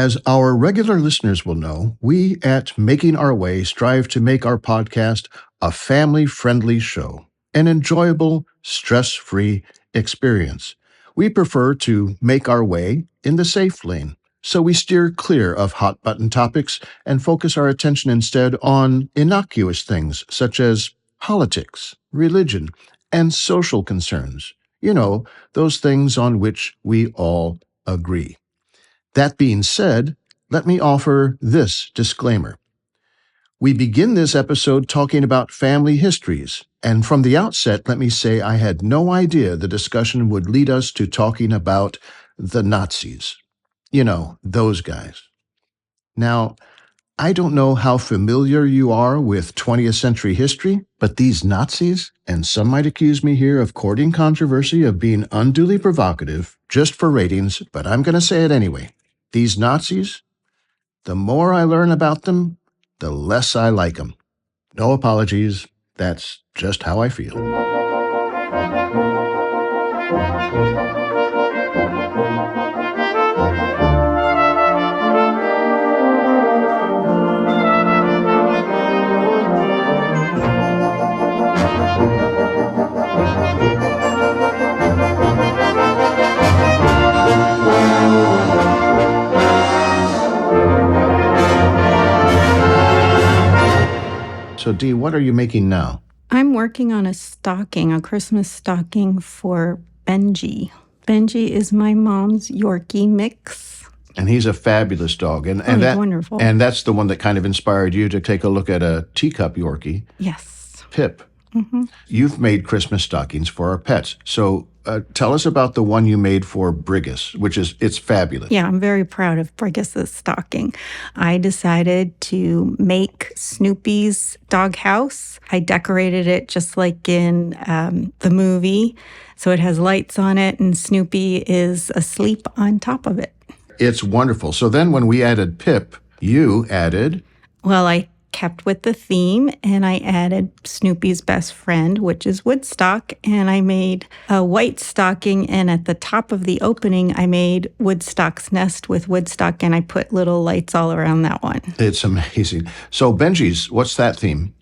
As our regular listeners will know, we at Making Our Way strive to make our podcast a family-friendly show, an enjoyable, stress-free experience. We prefer to make our way in the safe lane, so we steer clear of hot-button topics and focus our attention instead on innocuous things such as politics, religion, and social concerns. You know, those things on which we all agree. That being said, let me offer this disclaimer. We begin this episode talking about family histories, and from the outset, let me say I had no idea the discussion would lead us to talking about the Nazis. You know, those guys. Now, I don't know how familiar you are with 20th century history, but these Nazis, and some might accuse me here of courting controversy, of being unduly provocative, just for ratings, but I'm going to say it anyway. These Nazis, the more I learn about them, the less I like them. No apologies, that's just how I feel. So, Dee, what are you making now? I'm working on a Christmas stocking for Benji. Benji is my mom's Yorkie mix. And he's a fabulous dog. And he's wonderful. And that's the one that kind of inspired you to take a look at a teacup Yorkie. Yes. Pip. Mm-hmm. You've made Christmas stockings for our pets. So tell us about the one you made for Brigus, it's fabulous. Yeah, I'm very proud of Brigus's stocking. I decided to make Snoopy's doghouse. I decorated it just like in the movie. So it has lights on it and Snoopy is asleep on top of it. It's wonderful. So then when we added Pip, you added? Well, I kept with the theme and I added Snoopy's best friend, which is Woodstock, and I made a white stocking, and at the top of the opening I made Woodstock's nest with Woodstock, and I put little lights all around that one. It's amazing. So Benji's, what's that theme?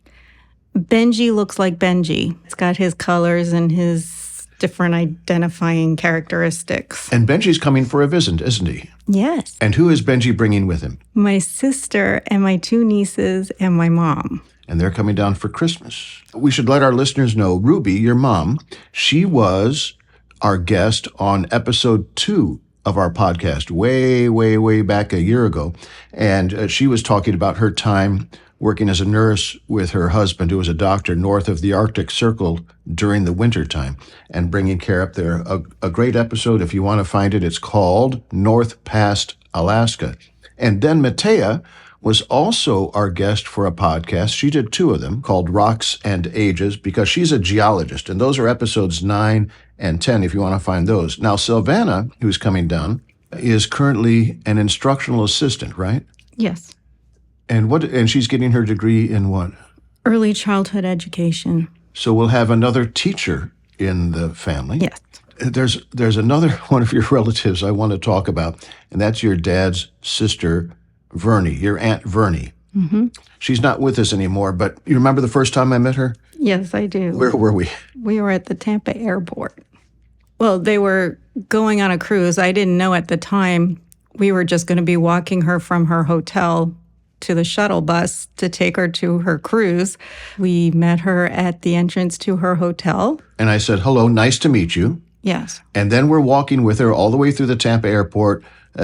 Benji looks like Benji. It's got his colors and his different identifying characteristics. And Benji's coming for a visit, isn't he? Yes. And who is Benji bringing with him? My sister and my two nieces and my mom. And they're coming down for Christmas. We should let our listeners know, Ruby, your mom, she was our guest on episode 2 of our podcast way back a year ago. And she was talking about her time working as a nurse with her husband, who was a doctor north of the Arctic Circle during the wintertime, and bringing care up there. A great episode. If you want to find it, it's called North Past Alaska. And then Matea was also our guest for a podcast. She did 2 of them called Rocks and Ages, because she's a geologist. And those are episodes 9 and 10 if you want to find those. Now, Silvana, who's coming down, is currently an instructional assistant, right? Yes. And she's getting her degree in what? Early childhood education. So we'll have another teacher in the family. Yes. There's another one of your relatives I want to talk about, and that's your dad's sister, Verne, your Aunt Verne. Mm-hmm. She's not with us anymore, but you remember the first time I met her? Yes, I do. Where were we? We were at the Tampa airport. Well, they were going on a cruise. I didn't know at the time. We were just going to be walking her from her hotel to the shuttle bus to take her to her cruise. We met her at the entrance to her hotel. And I said, hello, nice to meet you. Yes. And then we're walking with her all the way through the Tampa airport,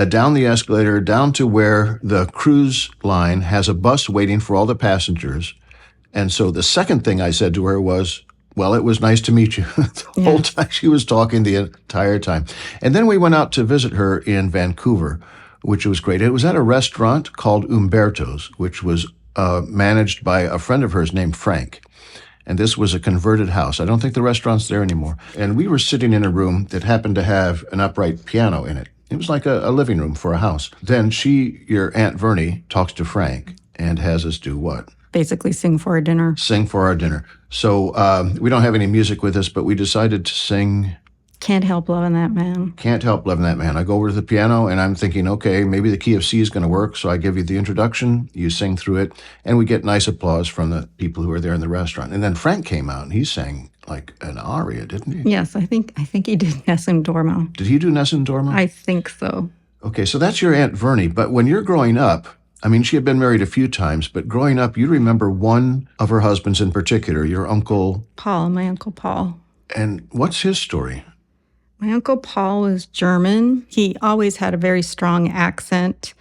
down the escalator, down to where the cruise line has a bus waiting for all the passengers. And so the second thing I said to her was, well, it was nice to meet you. The whole time she was talking the entire time. And then we went out to visit her in Vancouver, which was great. It was at a restaurant called Umberto's, which was managed by a friend of hers named Frank. And this was a converted house. I don't think the restaurant's there anymore. And we were sitting in a room that happened to have an upright piano in it. It was like a living room for a house. Then your Aunt Verne, talks to Frank and has us do what? Basically sing for our dinner. Sing for our dinner. So we don't have any music with us, but we decided to sing Can't help loving that man. Can't help loving that man. I go over to the piano and I'm thinking, okay, maybe the key of C is going to work. So I give you the introduction, you sing through it, and we get nice applause from the people who are there in the restaurant. And then Frank came out and he sang like an aria, didn't he? Yes, I think he did Nessun Dorma. Did he do Nessun Dorma? I think so. Okay, so that's your Aunt Verne. But when you're growing up, I mean, she had been married a few times, but growing up, you remember one of her husbands in particular, your uncle Paul, my Uncle Paul. And what's his story? My Uncle Paul was German. He always had a very strong accent,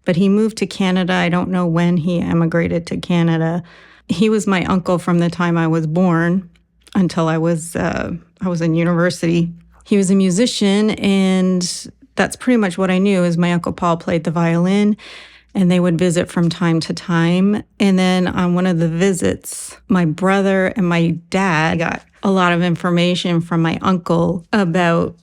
but he moved to Canada. I don't know when he emigrated to Canada. He was my uncle from the time I was born until I was in university. He was a musician, and that's pretty much what I knew is my Uncle Paul played the violin, and they would visit from time to time. And then on one of the visits, my brother and my dad got a lot of information from my uncle about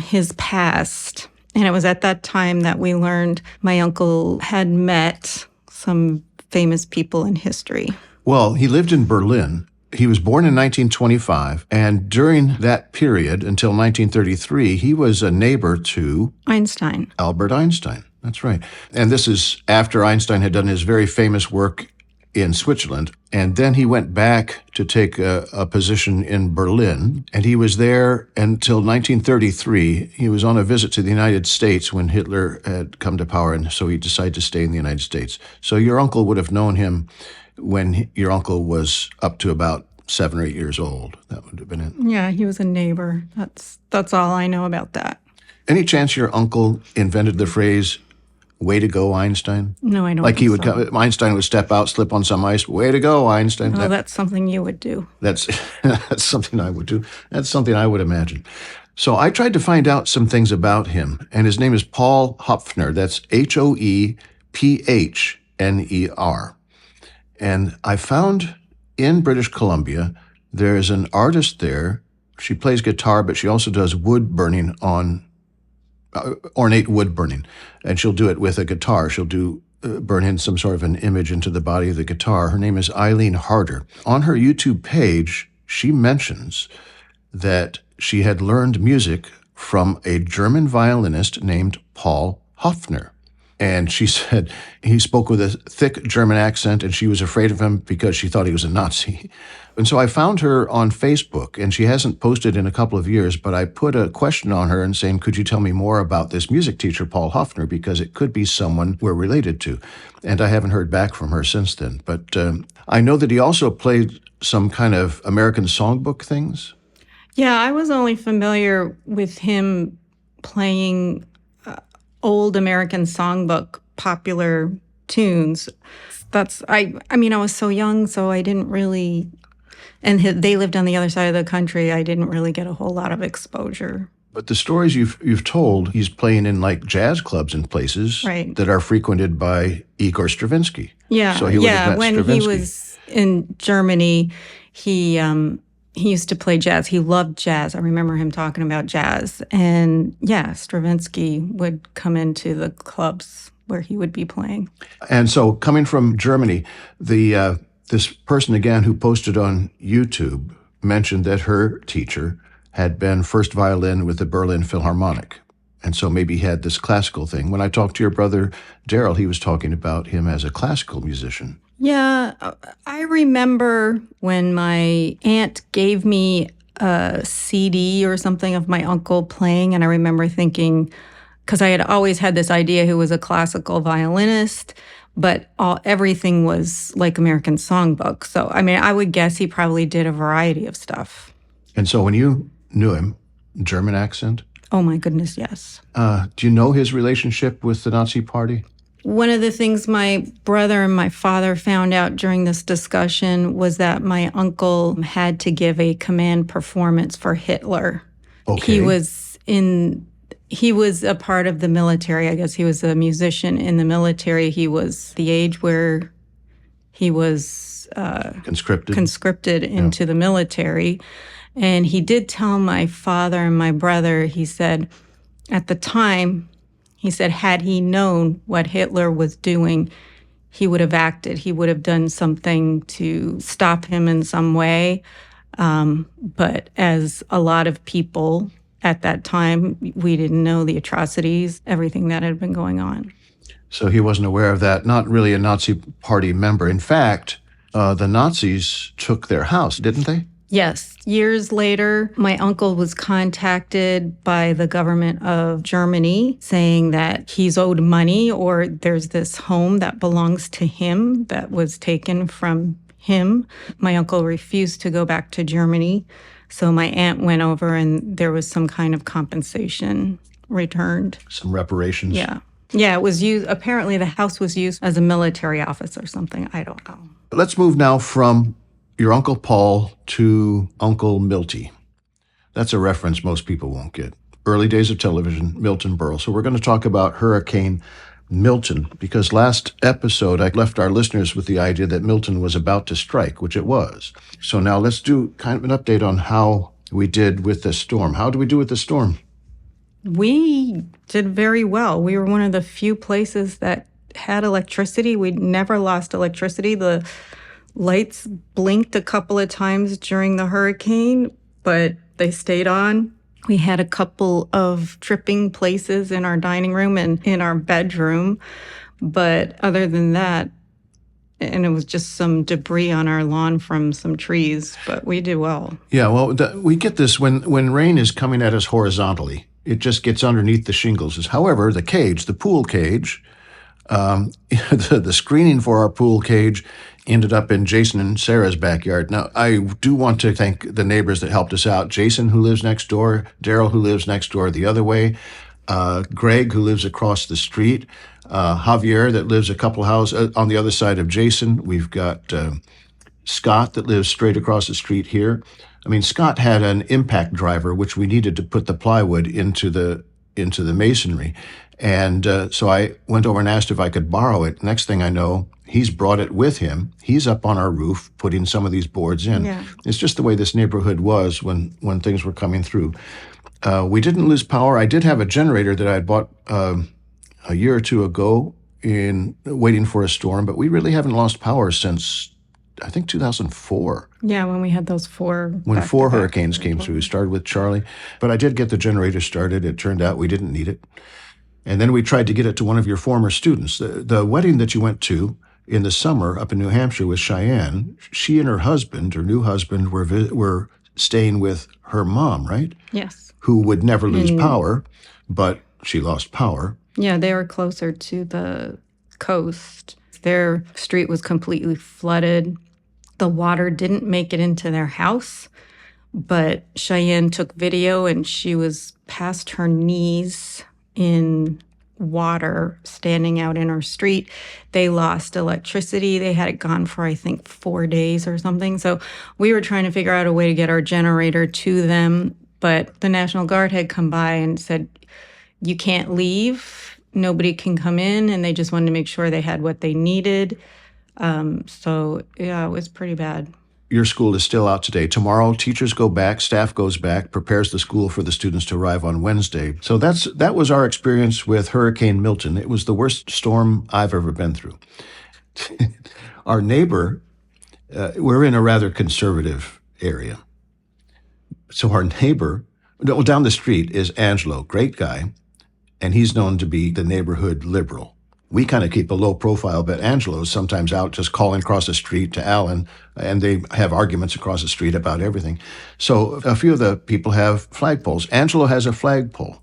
his past. And it was at that time that we learned my uncle had met some famous people in history. Well, he lived in Berlin. He was born in 1925, and during that period, until 1933, he was a neighbor to Einstein. Albert Einstein. That's right. And this is after Einstein had done his very famous work in Switzerland. And then he went back to take a position in Berlin. And he was there until 1933. He was on a visit to the United States when Hitler had come to power. And so he decided to stay in the United States. So your uncle would have known him when your uncle was up to about 7 or 8 years old. That would have been it. Yeah, he was a neighbor. That's all I know about that. Any chance your uncle invented the phrase, "Way to go, Einstein"? No, I don't Like he would so. come, Einstein would step out, slip on some ice. "Way to go, Einstein." Oh, that's something you would do. That's something I would do. That's something I would imagine. So I tried to find out some things about him, and his name is Paul Hopfner. That's Hoepphner. And I found in British Columbia, there's an artist there. She plays guitar, but she also does wood burning ornate wood burning. And she'll do it with a guitar. She'll burn in some sort of an image into the body of the guitar. Her name is Eileen Harder. On her YouTube page, she mentions that she had learned music from a German violinist named Paul Hopfner. And she said he spoke with a thick German accent, and she was afraid of him because she thought he was a Nazi. And so I found her on Facebook, and she hasn't posted in a couple of years, but I put a question on her and saying, could you tell me more about this music teacher, Paul Hopfner, because it could be someone we're related to. And I haven't heard back from her since then. But I know that he also played some kind of American songbook things. Yeah, I was only familiar with him playing old American songbook popular tunes. I was so young, so I didn't really, and they lived on the other side of the country. I didn't really get a whole lot of exposure. But the stories you've told, he's playing in like jazz clubs and places that are frequented by Igor Stravinsky. Yeah, so he would have met when Stravinsky. He was in Germany, he used to play jazz. He loved jazz. I remember him talking about jazz. And yeah, Stravinsky would come into the clubs where he would be playing. And so coming from Germany, this person again who posted on YouTube mentioned that her teacher had been first violin with the Berlin Philharmonic. And so maybe he had this classical thing. When I talked to your brother, Daryl, he was talking about him as a classical musician. Yeah, I remember when my aunt gave me a CD or something of my uncle playing, and I remember thinking, because I had always had this idea he was a classical violinist, but everything was like American songbook. So, I mean, I would guess he probably did a variety of stuff. And so when you knew him, German accent? Oh my goodness, yes. Do you know his relationship with the Nazi Party? One of the things my brother and my father found out during this discussion was that my uncle had to give a command performance for Hitler. Okay. He was a part of the military. I guess he was a musician in the military. He was the age where he was conscripted into the military. And he did tell my father and my brother, he said, at the time, he said, had he known what Hitler was doing, he would have acted. He would have done something to stop him in some way. But as a lot of people at that time, we didn't know the atrocities, everything that had been going on. So he wasn't aware of that, not really a Nazi Party member. In fact, the Nazis took their house, didn't they? Yes. Years later, my uncle was contacted by the government of Germany saying that he's owed money, or there's this home that belongs to him that was taken from him. My uncle refused to go back to Germany. So my aunt went over and there was some kind of compensation returned. Some reparations? Yeah. Yeah, it was used. Apparently, the house was used as a military office or something. I don't know. Let's move now from your Uncle Paul to Uncle Milty. That's a reference most people won't get. Early days of television, Milton Berle. So we're going to talk about Hurricane Milton, because last episode I left our listeners with the idea that Milton was about to strike, which it was. So now let's do kind of an update on how we did with the storm. How did we do with the storm? We did very well. We were one of the few places that had electricity. We never lost electricity. The lights blinked a couple of times during the hurricane, but they stayed on. We had a couple of tripping places in our dining room and in our bedroom. But other than that, and it was just some debris on our lawn from some trees, but we did well. Yeah, well, we get this when rain is coming at us horizontally. It just gets underneath the shingles. However, the cage, the pool cage, the screening for our pool cage ended up in Jason and Sarah's backyard. Now, I do want to thank the neighbors that helped us out. Jason, who lives next door, Daryl, who lives next door the other way, Greg, who lives across the street, Javier, that lives a couple houses on the other side of Jason. We've got Scott, that lives straight across the street here. I mean, Scott had an impact driver, which we needed to put the plywood into the masonry. And so I went over and asked if I could borrow it. Next thing I know, he's brought it with him. He's up on our roof putting some of these boards in. Yeah. It's just the way this neighborhood was when things were coming through. We didn't lose power. I did have a generator that I had bought a year or two ago in waiting for a storm, but we really haven't lost power since, I think, 2004. Yeah, when we had those four. When four hurricanes came through. We started with Charlie. But I did get the generator started. It turned out we didn't need it. And then we tried to get it to one of your former students. The wedding that you went to in the summer up in New Hampshire with Cheyenne, she and her husband, her new husband, were staying with her mom, right? Yes. Who would never lose power, but she lost power. Yeah, they were closer to the coast. Their street was completely flooded. The water didn't make it into their house, but Cheyenne took video and she was past her knees in water standing out in her street. They lost electricity. They had it gone for, I think, 4 days or something. So we were trying to figure out a way to get our generator to them, but the National Guard had come by and said, you can't leave. Nobody can come in, and they just wanted to make sure they had what they needed. So, yeah, it was pretty bad. Your school is still out today. Tomorrow, teachers go back, staff goes back, prepares the school for the students to arrive on Wednesday. So that was our experience with Hurricane Milton. It was the worst storm I've ever been through. Our neighbor, we're in a rather conservative area. So our neighbor, down the street is Angelo, great guy, and he's known to be the neighborhood liberal. We kind of keep a low profile, but Angelo's sometimes out just calling across the street to Alan, and they have arguments across the street about everything. So a few of the people have flagpoles. Angelo has a flagpole.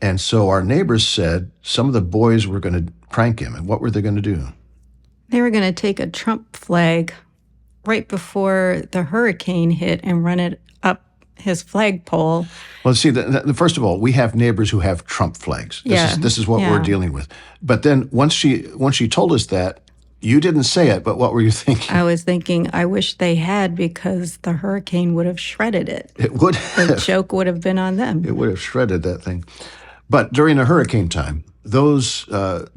And so our neighbors said some of the boys were going to prank him. And what were they going to do? They were going to take a Trump flag right before the hurricane hit and run it up his flagpole. Well, see, first of all, we have neighbors who have Trump flags. This is what we're dealing with. But then once she told us that, you didn't say it, but what were you thinking? I was thinking, I wish they had, because the hurricane would have shredded it. It would have. The joke would have been on them. It would have shredded that thing. But during a hurricane time, those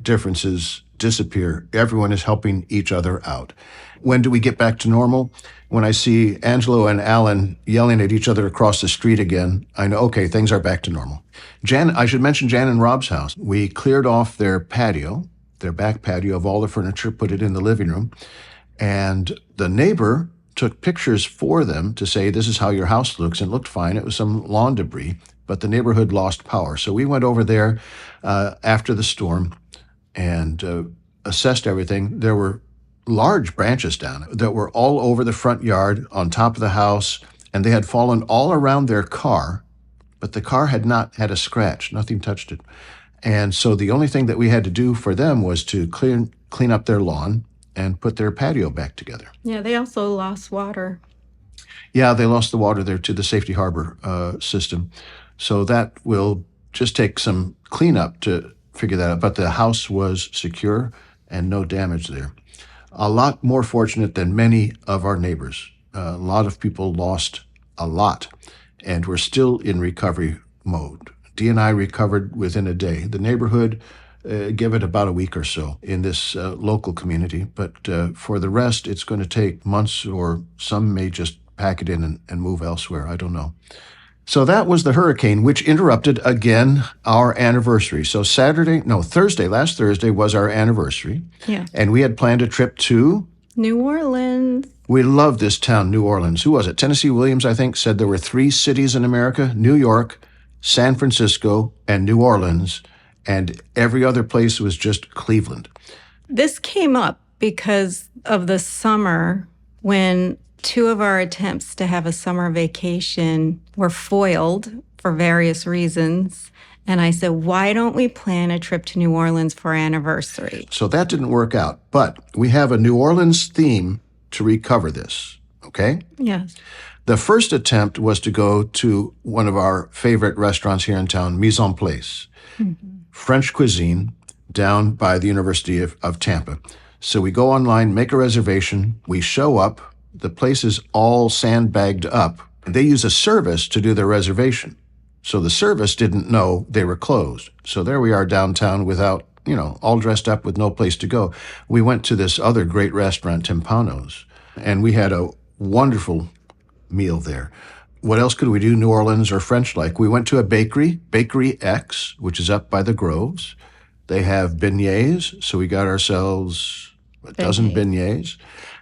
differences disappear. Everyone is helping each other out. When do we get back to normal? When I see Angelo and Alan yelling at each other across the street again, I know, okay, things are back to normal. I should mention Jan and Rob's house. We cleared off their patio, their back patio, of all the furniture, put it in the living room. And the neighbor took pictures for them to say, this is how your house looks. And it looked fine. It was some lawn debris, but the neighborhood lost power. So we went over there after the storm and assessed everything. There were large branches down that were all over the front yard, on top of the house, and they had fallen all around their car, but the car had not had a scratch. Nothing touched it. And so the only thing that we had to do for them was to clean up their lawn and put their patio back together. Yeah, they also lost water. Yeah, they lost the water there to the safety harbor system. So that will just take some cleanup to figure that out. But the house was secure and no damage there. A lot more fortunate than many of our neighbors. A lot of people lost a lot, and we're still in recovery mode. Dee and I recovered within a day. The neighborhood, give it about a week or so in this local community. But for the rest, it's going to take months, or some may just pack it in and move elsewhere. I don't know. So that was the hurricane, which interrupted again our anniversary. So last Thursday was our anniversary. Yeah. And we had planned a trip to New Orleans. We love this town, New Orleans. Who was it? Tennessee Williams, I think, said there were 3 cities in America: New York, San Francisco, and New Orleans. And every other place was just Cleveland. This came up because of the summer when 2 of our attempts to have a summer vacation were foiled for various reasons. And I said, why don't we plan a trip to New Orleans for our anniversary? So that didn't work out. But we have a New Orleans theme to recover this, okay? Yes. The first attempt was to go to one of our favorite restaurants here in town, Mise en Place, French cuisine down by the University of Tampa. So we go online, make a reservation, we show up. The place is all sandbagged up. They use a service to do their reservation. So the service didn't know they were closed. So there we are downtown without, all dressed up with no place to go. We went to this other great restaurant, Timpano's, and we had a wonderful meal there. What else could we do, New Orleans or French-like? We went to a bakery, Bakery X, which is up by the Groves. They have beignets, so we got ourselves a dozen beignets.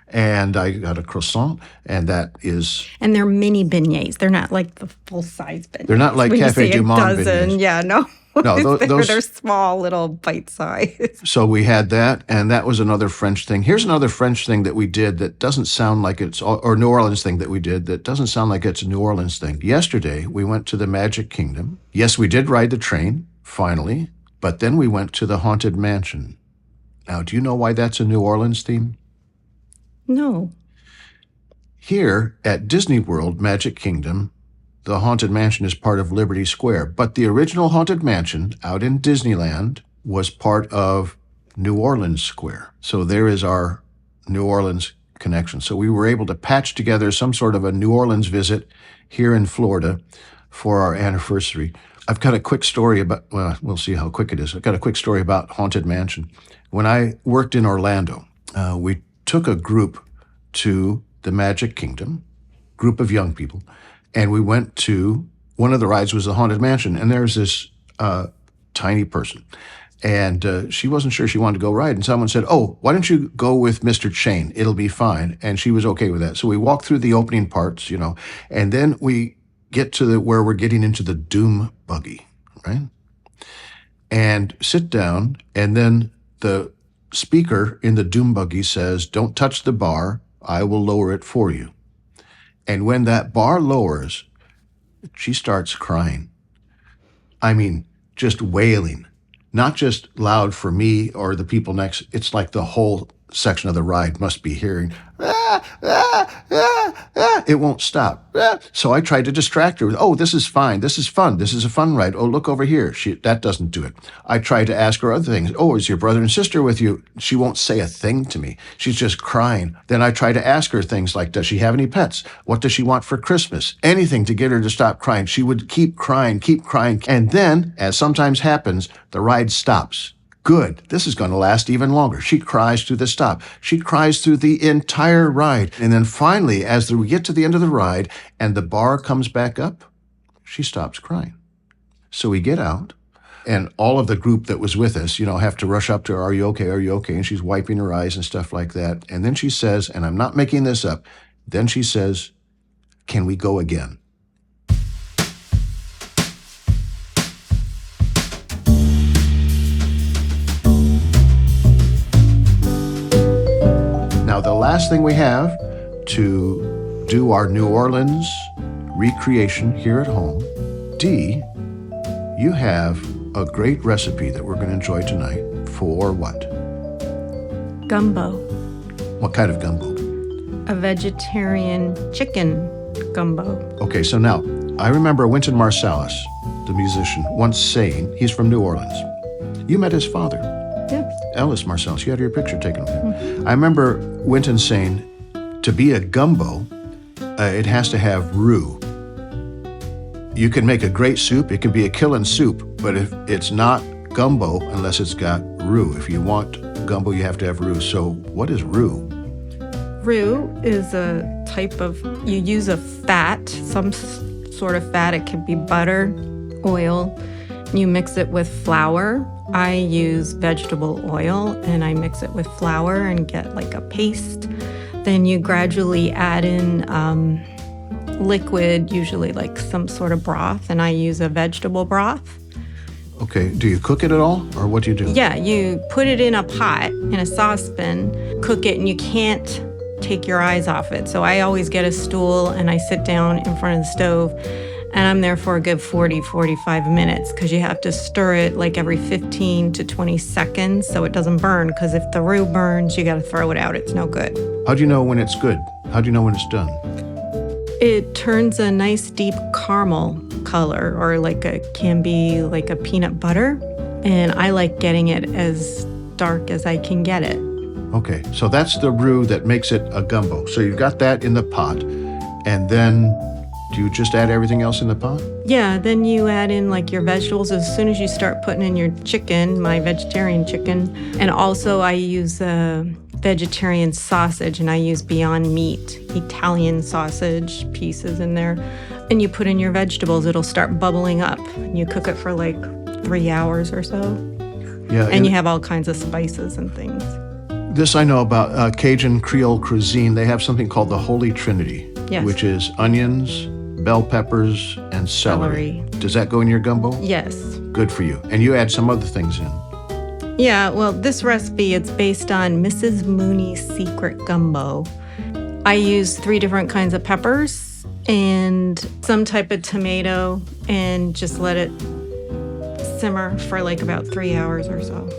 And I got a croissant, and that is... And they're mini beignets. They're not like the full-size beignets. They're not like when Café du Monde beignets. Yeah, no. No, they're small, little bite-size. So we had that, and that was another French thing. Here's another French thing that we did that doesn't sound like it's... Or New Orleans thing that we did that doesn't sound like it's a New Orleans thing. Yesterday, we went to the Magic Kingdom. Yes, we did ride the train, finally, but then we went to the Haunted Mansion. Now, do you know why that's a New Orleans theme? No. Here at Disney World, Magic Kingdom, the Haunted Mansion is part of Liberty Square. But the original Haunted Mansion out in Disneyland was part of New Orleans Square. So there is our New Orleans connection. So we were able to patch together some sort of a New Orleans visit here in Florida for our anniversary. I've got a quick story about, well, we'll see how quick it is. I've got a quick story about Haunted Mansion. When I worked in Orlando, we took a group to the Magic Kingdom, group of young people, and we went to, one of the rides was the Haunted Mansion, and there's this tiny person, and she wasn't sure she wanted to go ride, and someone said, oh, why don't you go with Mr. Chain? It'll be fine, and she was okay with that. So we walked through the opening parts, and then we get to where we're getting into the Doom buggy, right? And sit down, and then the speaker in the Doom buggy says, don't touch the bar, I will lower it for you. And when that bar lowers, she starts crying. I mean, just wailing, not just loud for me or the people next. It's like the whole section of the ride must be hearing, it won't stop. So I tried to distract her with, oh, this is fine. This is fun. This is a fun ride. Oh, look over here. That doesn't do it. I tried to ask her other things. Oh, is your brother and sister with you? She won't say a thing to me. She's just crying. Then I try to ask her things like, does she have any pets? What does she want for Christmas? Anything to get her to stop crying. She would keep crying. And then, as sometimes happens, the ride stops. Good. This is going to last even longer. She cries through the stop. She cries through the entire ride. And then finally, as we get to the end of the ride and the bar comes back up, she stops crying. So we get out, and all of the group that was with us, have to rush up to her, are you okay? Are you okay? And she's wiping her eyes and stuff like that. And then she says, and I'm not making this up, Then she says, "Can we go again?" Now, the last thing we have to do our New Orleans recreation here at home, Dee, you have a great recipe that we're going to enjoy tonight for what? Gumbo. What kind of gumbo? A vegetarian chicken gumbo. Okay, so now, I remember Wynton Marsalis, the musician, once saying, he's from New Orleans. You met his father, Yeah. Ellis Marsalis. You had your picture taken of him. I remember Wynton saying, to be a gumbo, it has to have roux. You can make a great soup, it can be a killing soup, but if it's not gumbo unless it's got roux. If you want gumbo, you have to have roux. So what is roux? Roux is a type of, you use a fat, some sort of fat. It could be butter, oil. You mix it with flour. I use vegetable oil and I mix it with flour and get like a paste. Then you gradually add in liquid, usually like some sort of broth, and I use a vegetable broth. Okay, do you cook it at all, or what do you do? Yeah, you put it in a pot, in a saucepan, cook it, and you can't take your eyes off it. So I always get a stool and I sit down in front of the stove, and I'm there for a good 45 minutes because you have to stir it like every 15 to 20 seconds so it doesn't burn, because if the roux burns, you got to throw it out. It's no good. How do you know when it's good? How do you know when it's done? It turns a nice deep caramel color, or can be like a peanut butter. And I like getting it as dark as I can get it. Okay, so that's the roux that makes it a gumbo. So you've got that in the pot, and then do you just add everything else in the pot? Yeah, then you add in like your vegetables as soon as you start putting in your chicken, my vegetarian chicken. And also I use vegetarian sausage, and I use Beyond Meat Italian sausage pieces in there. And you put in your vegetables, it'll start bubbling up. And you cook it for like 3 hours or so. Yeah, And you have all kinds of spices and things. This I know about Cajun Creole cuisine. They have something called the Holy Trinity, Yes. which is onions, bell peppers, and celery. Does that go in your gumbo? Yes. Good for you. And you add some other things in. Yeah, well, this recipe, it's based on Mrs. Mooney's secret gumbo. I use 3 different kinds of peppers and some type of tomato, and just let it simmer for like about 3 hours or so.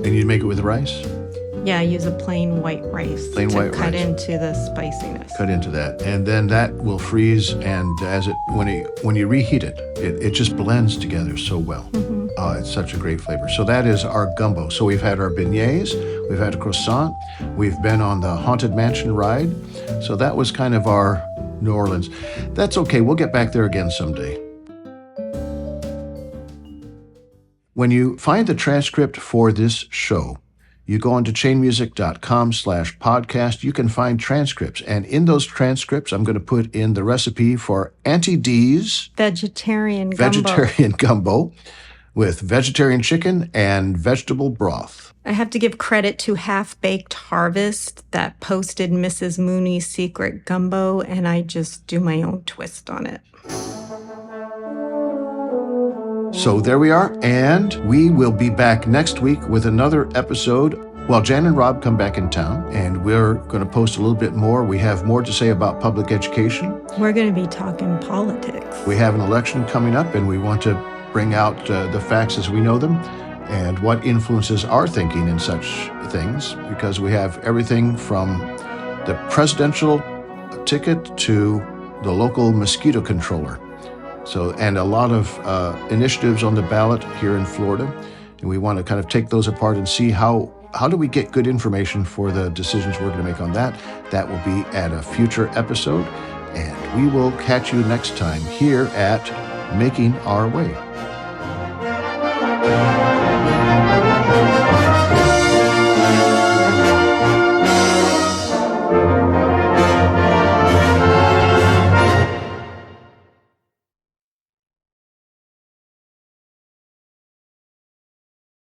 And you make it with rice? Yeah, I use a plain white rice Plain to white cut rice. into the spiciness. Cut into that, and then that will freeze. And when you reheat it, it just blends together so well. It's such a great flavor. So that is our gumbo. So we've had our beignets, we've had a croissant, we've been on the Haunted Mansion ride. So that was kind of our New Orleans. That's okay. We'll get back there again someday. When you find the transcript for this show, you go onto chainmusic.com/podcast. You can find transcripts. And in those transcripts, I'm going to put in the recipe for Auntie Dee's Vegetarian gumbo with vegetarian chicken and vegetable broth. I have to give credit to Half Baked Harvest that posted Mrs. Mooney's secret gumbo, and I just do my own twist on it. So there we are, and we will be back next week with another episode while Jan and Rob come back in town, and we're going to post a little bit more. We have more to say about public education. We're going to be talking politics. We have an election coming up, and we want to bring out the facts as we know them and what influences our thinking in such things, because we have everything from the presidential ticket to the local mosquito controller. So, and a lot of initiatives on the ballot here in Florida. And we want to kind of take those apart and see how do we get good information for the decisions we're going to make on that. That will be at a future episode. And we will catch you next time here at Making Our Way.